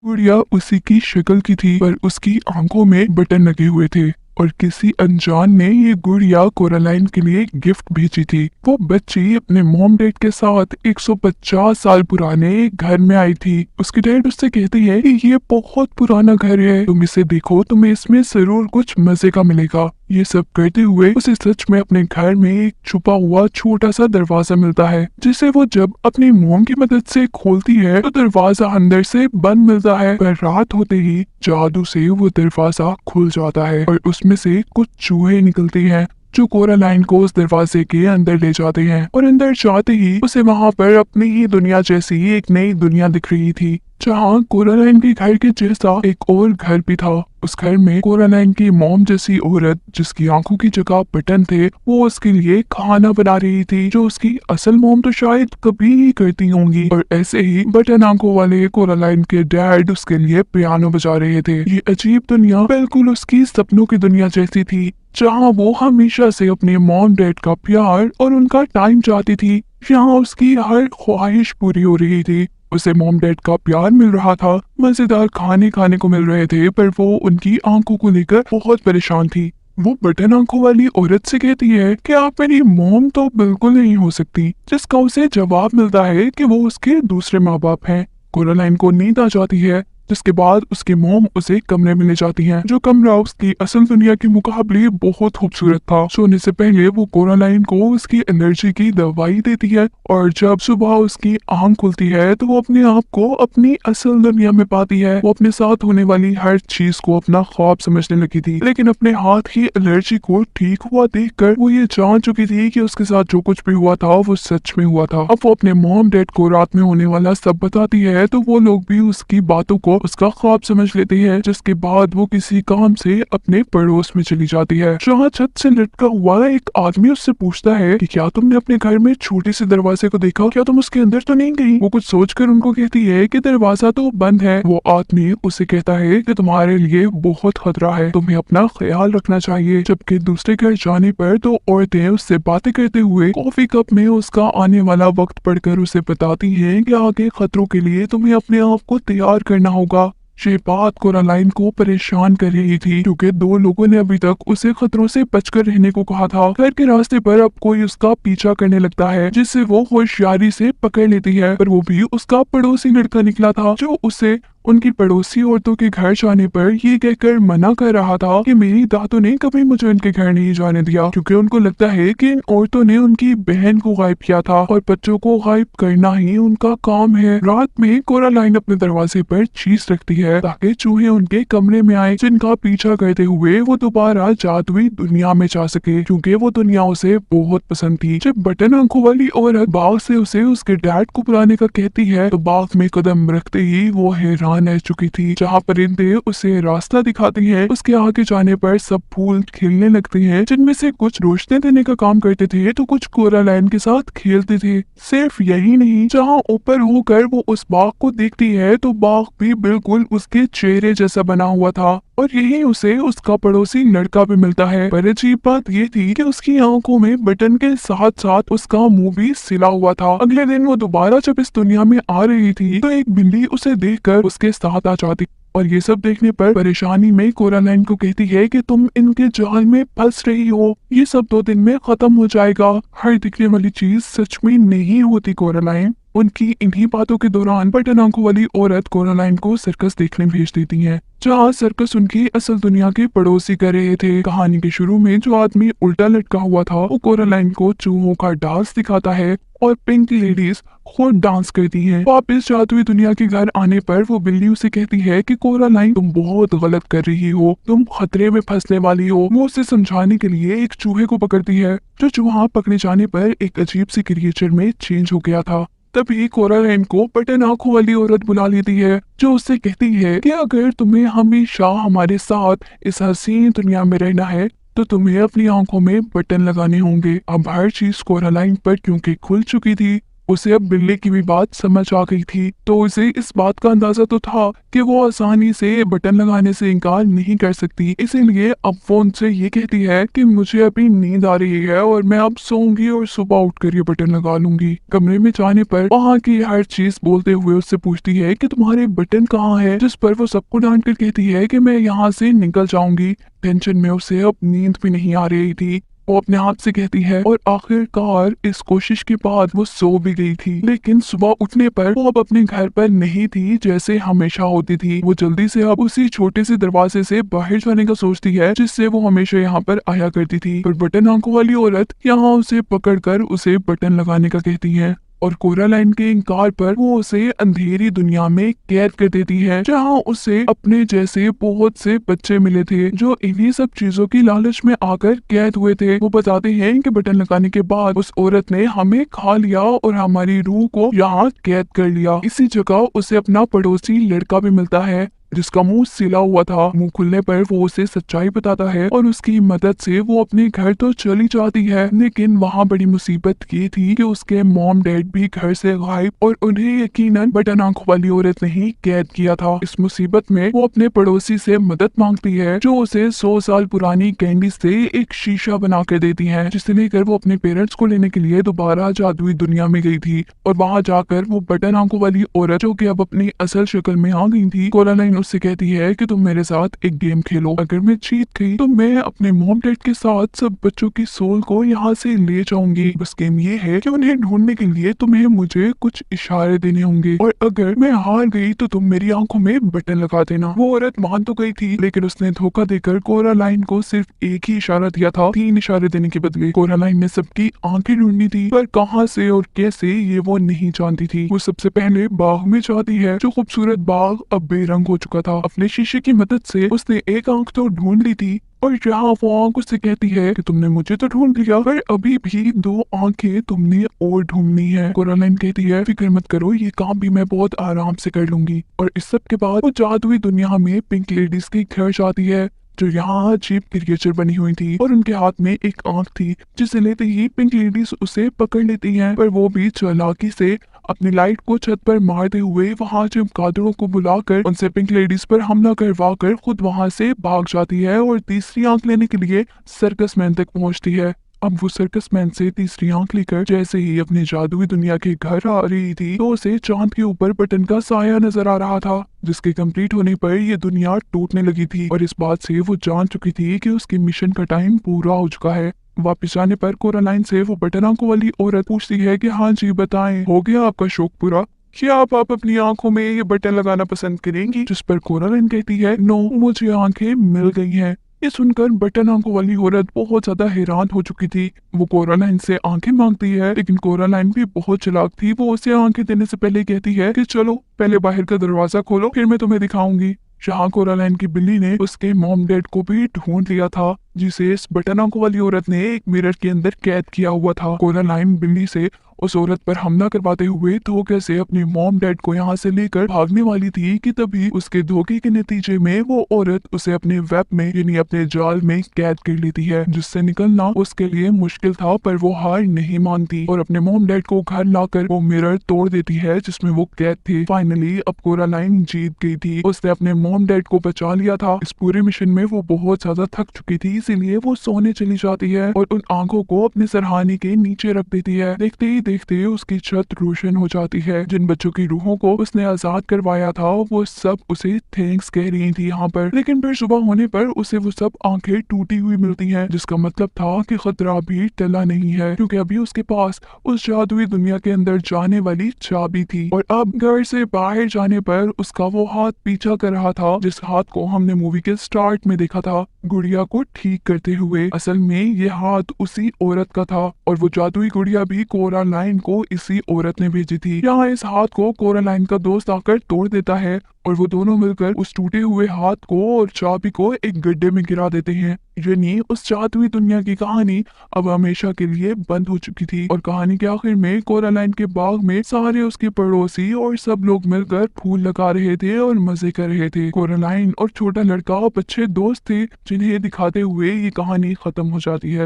गुड़िया उसी की शक्ल की थी, पर उसकी आंखों में बटन लगे हुए थे और किसी अनजान ने ये गुड़िया कोरालाइन के लिए गिफ्ट भेजी थी। वो बच्ची अपने मॉम डैड के साथ 150 साल पुराने एक घर में आई थी। उसकी डैड उससे कहती है कि ये बहुत पुराना घर है, तुम इसे देखो, तुम्हें इसमें जरूर कुछ मजे का मिलेगा। ये सब करते हुए उसे सच में अपने घर में एक छुपा हुआ छोटा सा दरवाजा मिलता है, जिसे वो जब अपनी मोम की मदद से खोलती है तो दरवाजा अंदर से बंद मिलता है। पर रात होते ही जादू से वो दरवाजा खुल जाता है और उसमें से कुछ चूहे निकलती हैं जो कोरालाइन को उस दरवाजे के अंदर ले जाते हैं। और अंदर जाते ही उसे वहां पर अपनी ही दुनिया जैसी एक नई दुनिया दिख रही थी, जहाँ कोरालाइन के घर के जैसा एक और घर भी था। उस घर में कोरालाइन की मॉम जैसी औरत, जिसकी आंखों की जगह बटन थे, वो उसके लिए खाना बना रही थी, जो उसकी असल मॉम तो शायद कभी ही करती होंगी। और ऐसे ही बटन आंखों वाले कोरालाइन के डैड उसके लिए पियानो बजा रहे थे। ये अजीब दुनिया बिल्कुल उसकी सपनों की दुनिया जैसी थी, जहाँ वो हमेशा से अपने मॉम डैड का प्यार और उनका टाइम चाहती थी। यहाँ उसकी हर ख्वाहिश पूरी हो रही थी। उसे मॉम डैड का प्यार मिल रहा था, मजेदार खाने खाने को मिल रहे थे, पर वो उनकी आंखों को लेकर बहुत परेशान थी। वो बटन आंखों वाली औरत से कहती है कि आप मेरी मॉम तो बिल्कुल नहीं हो सकती, जिसका उसे जवाब मिलता है कि वो उसके दूसरे माँ बाप हैं। कोरालाइन को नींद आ जाती है, जिसके बाद उसकी मॉम उसे कमरे में ले जाती हैं, जो कमरा उसकी असल दुनिया के मुकाबले बहुत खूबसूरत था। सोने से पहले वो कोरालाइन को उसकी एलर्जी की दवाई देती है और जब सुबह उसकी आंख खुलती है तो वो अपने आप को अपनी असल दुनिया में पाती है। वो अपने साथ होने वाली हर चीज को अपना ख्वाब समझने लगी थी, लेकिन अपने हाथ की एलर्जी को ठीक हुआ देखकर वो ये जान चुकी थी कि उसके साथ जो कुछ भी हुआ था वो सच में हुआ था। अब वो अपने मॉम डैड को रात में होने वाला सब बताती है, तो वो लोग भी उसकी बातों को उसका ख्वाब समझ लेती है। जिसके बाद वो किसी काम से अपने पड़ोस में चली जाती है, जहाँ छत से लटका हुआ एक आदमी उससे पूछता है कि क्या तुमने अपने घर में छोटे से दरवाजे को देखा, क्या तुम उसके अंदर तो नहीं गई? वो कुछ सोचकर उनको कहती है कि दरवाजा तो बंद है। वो आदमी उसे कहता है कि तुम्हारे लिए बहुत खतरा है, तुम्हें अपना ख्याल रखना चाहिए। जबकि दूसरे घर जाने पर तो औरतें उससे बातें करते हुए कॉफी कप में उसका आने वाला वक्त पढ़कर उसे बताती है कि आगे खतरों के लिए तुम्हें अपने आप को तैयार करना होगा। ये बात कोरालाइन को परेशान कर रही थी, क्योंकि दो लोगों ने अभी तक उसे खतरों से बचकर रहने को कहा था। घर के रास्ते पर अब कोई उसका पीछा करने लगता है, जिससे वो होशियारी से पकड़ लेती है, पर वो भी उसका पड़ोसी लड़का निकला था, जो उसे उनकी पड़ोसी औरतों के घर जाने पर ये कहकर मना कर रहा था कि मेरी दादों ने कभी मुझे उनके घर नहीं जाने दिया, क्योंकि उनको लगता है कि इन औरतों ने उनकी बहन को गायब किया था और बच्चों को गायब करना ही उनका काम है। रात में कोरालाइन अपने दरवाजे पर चीज रखती है ताकि चूहे उनके कमरे में आए, जिनका पीछा करते हुए वो दोबारा जादुई दुनिया में जा सके, क्योंकि वो दुनिया उसे बहुत पसंद थी। जब बटन आंखों वाली औरत बाग से उसे उसके डैड को बुलाने का कहती है, तो बाग में कदम रखते ही वो हैरान रह चुकी थी। जहाँ परिंदे उसे रास्ता दिखाती हैं, उसके आगे जाने पर सब फूल खिलने लगते हैं, जिनमें से कुछ रोशनी देने का काम करते थे तो कुछ कोरालाइन के साथ खेलते थे। सिर्फ यही नहीं, जहाँ ऊपर होकर वो उस बाग को देखती है तो बाग भी बिल्कुल उसके चेहरे जैसा बना हुआ था, और यही उसे उसका पड़ोसी लड़का भी मिलता है। पर अजीब बात ये थी कि उसकी आंखों में बटन के साथ साथ उसका मुंह भी सिला हुआ था। अगले दिन वो दोबारा जब इस दुनिया में आ रही थी तो एक बिल्ली उसे देखकर उसके साथ आ जाती, और ये सब देखने पर परेशानी में कोरालाइन को कहती है कि तुम इनके जाल में फंस रही हो, ये सब 2 दिन में खत्म हो जाएगा। हर दिखने वाली चीज सच में नहीं होती कोरालाइन। उनकी इन्हीं बातों के दौरान बटन आंखों वाली औरत कोरालाइन को सर्कस देखने भेज देती है, जहाँ सर्कस उनकी असल दुनिया के पड़ोसी कर रहे थे। कहानी के शुरू में जो आदमी उल्टा लटका हुआ था वो कोरालाइन को चूहों का डांस दिखाता है और पिंक लेडीज खुद डांस करती हैं। वापस जादुई दुनिया के घर आने पर वो बिल्ली उसे कहती है कि कोरालाइन तुम बहुत गलत कर रही हो, तुम खतरे में फंसने वाली हो। वो उसे समझाने के लिए एक चूहे को पकड़ती है, जो चूहा पकड़े जाने पर एक अजीब सी क्रिएचर में चेंज हो गया था। तभी कोरालाइन को बटन आंखों वाली औरत बुला लेती है, जो उससे कहती है कि अगर तुम्हें हमेशा हमारे साथ इस हसीन दुनिया में रहना है तो तुम्हें अपनी आंखों में बटन लगाने होंगे। अब हर चीज कोरालाइन पर क्योंकि खुल चुकी थी, उसे अब बिल्ली की भी बात समझ आ गई थी, तो उसे इस बात का अंदाजा तो था कि वो आसानी से बटन लगाने से इनकार नहीं कर सकती। इसीलिए अब वो उनसे ये कहती है कि मुझे अभी नींद आ रही है और मैं अब सोऊंगी और सुबह उठकर ये बटन लगा लूंगी। कमरे में जाने पर वहाँ की हर चीज बोलते हुए उससे पूछती है कि तुम्हारे बटन कहाँ है, जिस पर वो सबको डांट कर कहती है कि मैं यहाँ से निकल जाऊंगी। टेंशन में उसे अब नींद भी नहीं आ रही थी। वो अपने आप से कहती है और आखिरकार इस कोशिश के बाद वो सो भी गई थी। लेकिन सुबह उठने पर वो अब अपने घर पर नहीं थी जैसे हमेशा होती थी। वो जल्दी से अब उसी छोटे से दरवाजे से बाहर जाने का सोचती है जिससे वो हमेशा यहाँ पर आया करती थी। पर बटन आंखों वाली औरत यहाँ उसे पकड़कर उसे बटन लगाने का कहती है और कोरालाइन के इनकार पर वो उसे अंधेरी दुनिया में कैद कर देती है, जहाँ उसे अपने जैसे बहुत से बच्चे मिले थे जो इन्हीं सब चीजों की लालच में आकर कैद हुए थे। वो बताते हैं कि बटन लगाने के बाद उस औरत ने हमें खा लिया और हमारी रूह को यहाँ कैद कर लिया। इसी जगह उसे अपना पड़ोसी लड़का भी मिलता है जिसका मुंह सिला हुआ था। मुंह खुलने पर वो उसे सच्चाई बताता है और उसकी मदद से वो अपने घर तो चली जाती है। लेकिन वहाँ बड़ी मुसीबत ये थी कि उसके मॉम डैड भी घर से गायब और उन्हें यकीनन बटन आंखों वाली औरत ने ही कैद किया था। इस मुसीबत में वो अपने पड़ोसी से मदद मांगती है जो उसे 100 साल पुरानी कैंडी से एक शीशा बना कर देती है, जिसे लेकर वो अपने पेरेंट्स को लेने के लिए दोबारा जादुई दुनिया में गई थी। और वहाँ जाकर वो बटन आंखों वाली औरत जो कि अब अपनी असल शक्ल में आ गई थी, कोरालाइन उससे कहती है कि तुम मेरे साथ एक गेम खेलो। अगर मैं जीत गई तो मैं अपने मॉम डैड के साथ सब बच्चों की सोल को यहाँ से ले जाऊंगी। बस गेम ये है कि उन्हें ढूंढने के लिए तुम्हें मुझे कुछ इशारे देने होंगे और अगर मैं हार गई तो तुम मेरी आंखों में बटन लगा देना। वो औरत मान तो गई थी लेकिन उसने धोखा देकर कोरालाइन को सिर्फ एक ही इशारा दिया था। 3 इशारे देने के बदले कोरालाइन ने सबकी आंखें ढूंढनी थी, पर कहाँ से और कैसे ये वो नहीं जानती थी। वो सबसे पहले बाग में जाती है। जो खूबसूरत बाग अब बेरंग हो चुका था। अपने शीशे की मदद से उसने एक आंख तो ढूंढ ली थी और जहाँ वो आंख उससे कहती है कि तुमने मुझे तो ढूंढ लिया, पर अभी भी 2 आंखें तुमने और ढूंढनी है। कोरालाइन कहती है फिक्र मत करो, ये काम भी मैं बहुत आराम से कर लूंगी। और इस सब के बाद वो जादुई दुनिया में पिंक लेडीज के घर जाती है जो यहाँ अजीब क्रिएचर बनी हुई थी और उनके हाथ में एक आंख थी, जिसे लेते ही पिंक लेडीज उसे पकड़ लेती हैं। पर वो भी चालाकी से अपनी लाइट को छत पर मारते हुए वहां चमगादड़ों को बुलाकर उनसे पिंक लेडीज पर हमला करवा कर खुद वहां से भाग जाती है और तीसरी आंख लेने के लिए सर्कस मैन तक पहुंचती है। अब वो सर्कस मैन से तीसरी आंख लेकर जैसे ही अपनी जादुई दुनिया के घर आ रही थी तो उसे चांद के ऊपर बटन का साया नजर आ रहा था, जिसके कंप्लीट होने पर ये दुनिया टूटने लगी थी। और इस बात से वो जान चुकी थी कि उसके मिशन का टाइम पूरा हो चुका है। वापस जाने पर कोरालाइन से वो बटन आंखों वाली औरत पूछती है कि हाँ जी बताएं, हो गया आपका शौक पूरा? क्या आप अपनी आंखों में ये बटन लगाना पसंद करेंगी? जिस पर कोरालाइन कहती है नो, मुझे आंखें मिल गई हैं। ये सुनकर बटन आंखों वाली औरत बहुत ज्यादा हैरान हो चुकी थी। वो कोरालाइन से आंखें मांगती है लेकिन कोरालाइन भी बहुत चालाक थी। वो उसे आंखें देने से पहले कहती है कि चलो पहले बाहर का दरवाजा खोलो, फिर मैं तुम्हें दिखाऊंगी। जहाँ कोरालाइन की बिल्ली ने उसके मॉम डैड को भी ढूंढ लिया था, जिसे इस बटन आंखों वाली औरत ने एक मिरर के अंदर कैद किया हुआ था। कोरालाइन बिल्ली से उस औरत पर हमला करवाते हुए धोखे से अपने मॉम डैड को यहाँ से लेकर भागने वाली थी कि तभी उसके धोखे के नतीजे में वो औरत उसे अपने वेब में यानी अपने जाल में कैद कर लेती है, जिससे निकलना उसके लिए मुश्किल था। पर वो हार नहीं मानती और अपने मॉम डैड को घर लाकर वो मिरर तोड़ देती है जिसमें वो कैद थे। फाइनली अब कोरालाइन जीत गई थी, उसने अपने मॉम डैड को बचा लिया था। इस पूरे मिशन में वो बहुत ज्यादा थक चुकी थी, इसीलिए वो सोने चली जाती है और उन आंखों को अपने सरहाने के नीचे रख देती है। देखते ही देखते उसकी छत रोशन हो जाती है। जिन बच्चों की रूहों को उसने आजाद करवाया था वो सब उसे थैंक्स कह रही थी यहाँ पर। लेकिन फिर सुबह होने पर उसे वो सब आंखें टूटी हुई मिलती हैं, जिसका मतलब था कि खतरा भी टला नहीं है, क्योंकि अभी उसके पास उस जादुई दुनिया के अंदर जाने वाली चाबी थी। और अब घर से बाहर जाने पर उसका वो हाथ पीछा कर रहा था जिस हाथ को हमने मूवी के स्टार्ट में देखा था गुड़िया को ठीक करते हुए। असल में ये हाथ उसी औरत का था और वो जादुई गुड़िया भी कोरालाइन को इसी औरत ने भेजी थी। यहाँ इस हाथ को कोरालाइन का दोस्त आकर तोड़ देता है और वो दोनों मिलकर उस टूटे हुए हाथ को और चाबी को एक गड्ढे में गिरा देते हैं। यानी उस जादुई दुनिया की कहानी अब हमेशा के लिए बंद हो चुकी थी। और कहानी के आखिर में कोरालाइन के बाग में सारे उसके पड़ोसी और सब लोग मिलकर फूल लगा रहे थे और मजे कर रहे थे। कोरालाइन और छोटा लड़का अब अच्छे दोस्त थे, जिन्हें दिखाते हुए ये कहानी खत्म हो जाती है।